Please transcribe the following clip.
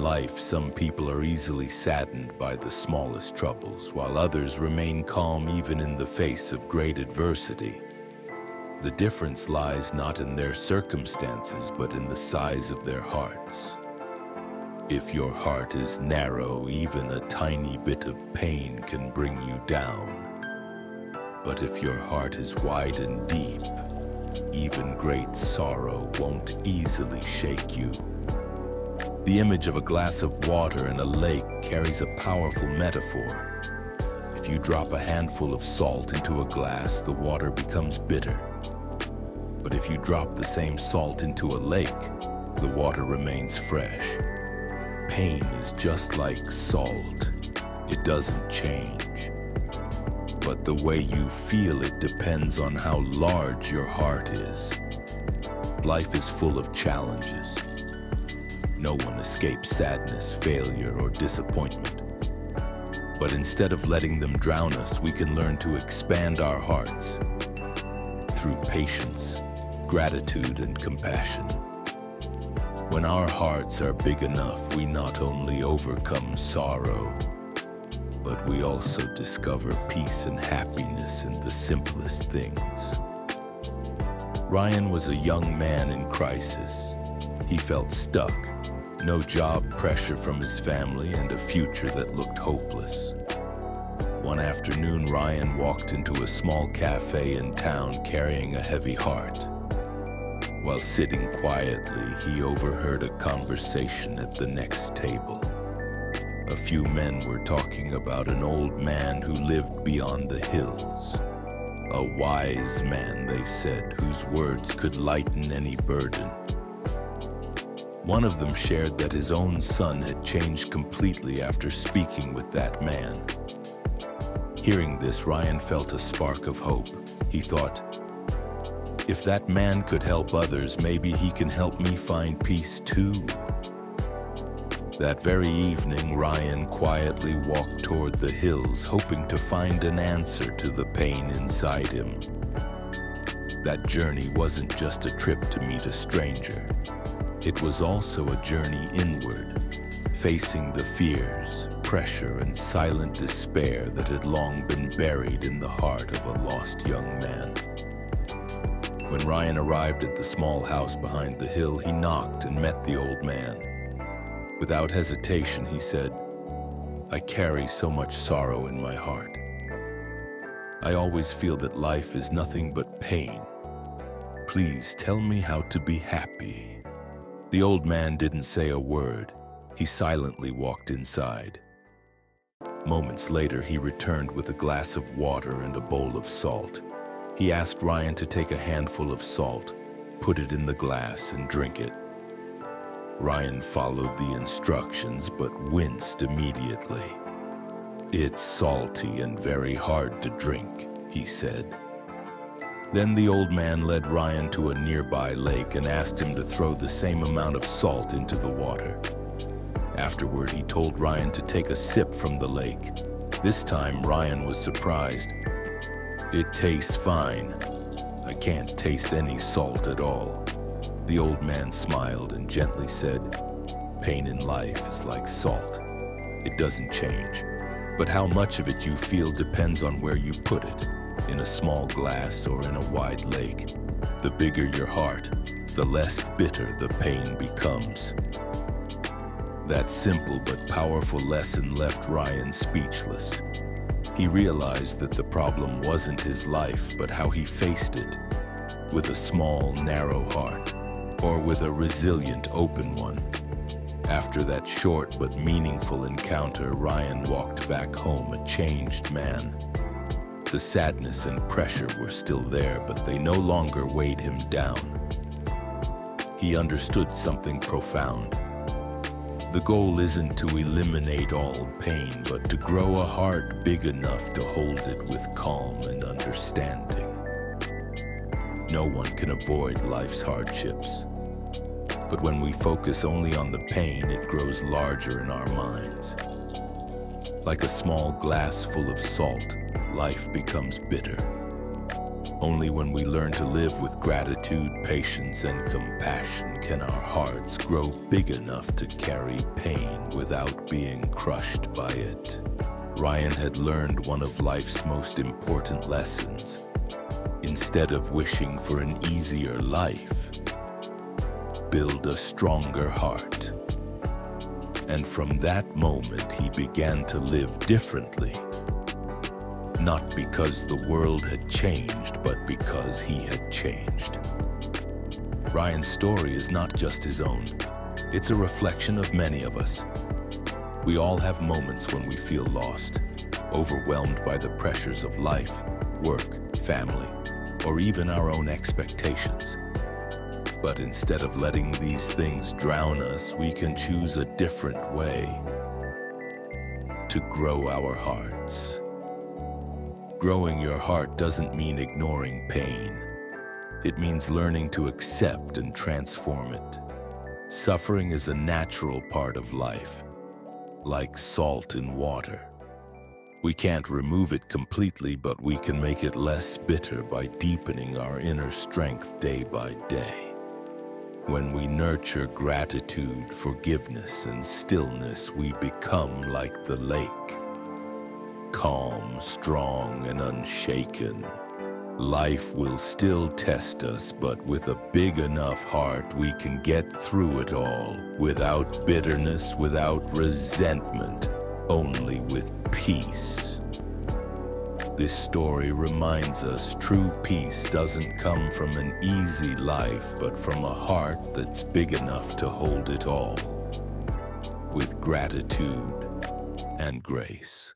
life, some people are easily saddened by the smallest troubles, while others remain calm even in the face of great adversity. The difference lies not in their circumstances, but in the size of their hearts. If your heart is narrow, even a tiny bit of pain can bring you down. But if your heart is wide and deep, even great sorrow won't easily shake you. The image of a glass of water in a lake carries a powerful metaphor. If you drop a handful of salt into a glass, the water becomes bitter. But if you drop the same salt into a lake, the water remains fresh. Pain is just like salt. It doesn't change. But the way you feel it depends on how large your heart is. Life is full of challenges. No one escapes sadness, failure, or disappointment. But instead of letting them drown us, we can learn to expand our hearts through patience, gratitude, and compassion. When our hearts are big enough, we not only overcome sorrow, but we also discover peace and happiness in the simplest things. Ryan was a young man in crisis. He felt stuck. No job, pressure from his family, and a future that looked hopeless. One afternoon, Ryan walked into a small cafe in town carrying a heavy heart. While sitting quietly, he overheard a conversation at the next table. A few men were talking about an old man who lived beyond the hills. A wise man, they said, whose words could lighten any burden. One of them shared that his own son had changed completely after speaking with that man. Hearing this, Ryan felt a spark of hope. He thought, if that man could help others, maybe he can help me find peace too. That very evening, Ryan quietly walked toward the hills, hoping to find an answer to the pain inside him. That journey wasn't just a trip to meet a stranger. It was also a journey inward, facing the fears, pressure, and silent despair that had long been buried in the heart of a lost young man. When Ryan arrived at the small house behind the hill, he knocked and met the old man. Without hesitation, he said, "I carry so much sorrow in my heart. I always feel that life is nothing but pain. Please tell me how to be happy." The old man didn't say a word. He silently walked inside. Moments later, he returned with a glass of water and a bowl of salt. He asked Ryan to take a handful of salt, put it in the glass, and drink it. Ryan followed the instructions but winced immediately. "It's salty and very hard to drink," he said. Then the old man led Ryan to a nearby lake and asked him to throw the same amount of salt into the water. Afterward, he told Ryan to take a sip from the lake. This time, Ryan was surprised. "It tastes fine. I can't taste any salt at all." The old man smiled and gently said, "Pain in life is like salt. It doesn't change, but how much of it you feel depends on where you put it. In a small glass or in a wide lake. The bigger your heart, the less bitter the pain becomes." That simple but powerful lesson left Ryan speechless. He realized that the problem wasn't his life, but how he faced it. With a small, narrow heart, or with a resilient, open one. After that short but meaningful encounter, Ryan walked back home a changed man. The sadness and pressure were still there, but they no longer weighed him down. He understood something profound. The goal isn't to eliminate all pain, but to grow a heart big enough to hold it with calm and understanding. No one can avoid life's hardships, but when we focus only on the pain, it grows larger in our minds. Like a small glass full of salt, life becomes bitter. Only when we learn to live with gratitude, patience, and compassion can our hearts grow big enough to carry pain without being crushed by it. Ryan had learned one of life's most important lessons. Instead of wishing for an easier life, build a stronger heart. And from that moment, he began to live differently. Not because the world had changed, but because he had changed. Ryan's story is not just his own. It's a reflection of many of us. We all have moments when we feel lost, overwhelmed by the pressures of life, work, family, or even our own expectations. But instead of letting these things drown us, we can choose a different way to grow our hearts. Growing your heart doesn't mean ignoring pain. It means learning to accept and transform it. Suffering is a natural part of life, like salt in water. We can't remove it completely, but we can make it less bitter by deepening our inner strength day by day. When we nurture gratitude, forgiveness, and stillness, we become like the lake. Calm, strong, and unshaken. Life will still test us, but with a big enough heart, we can get through it all without bitterness, without resentment, only with peace. This story reminds us true peace doesn't come from an easy life, but from a heart that's big enough to hold it all, with gratitude and grace.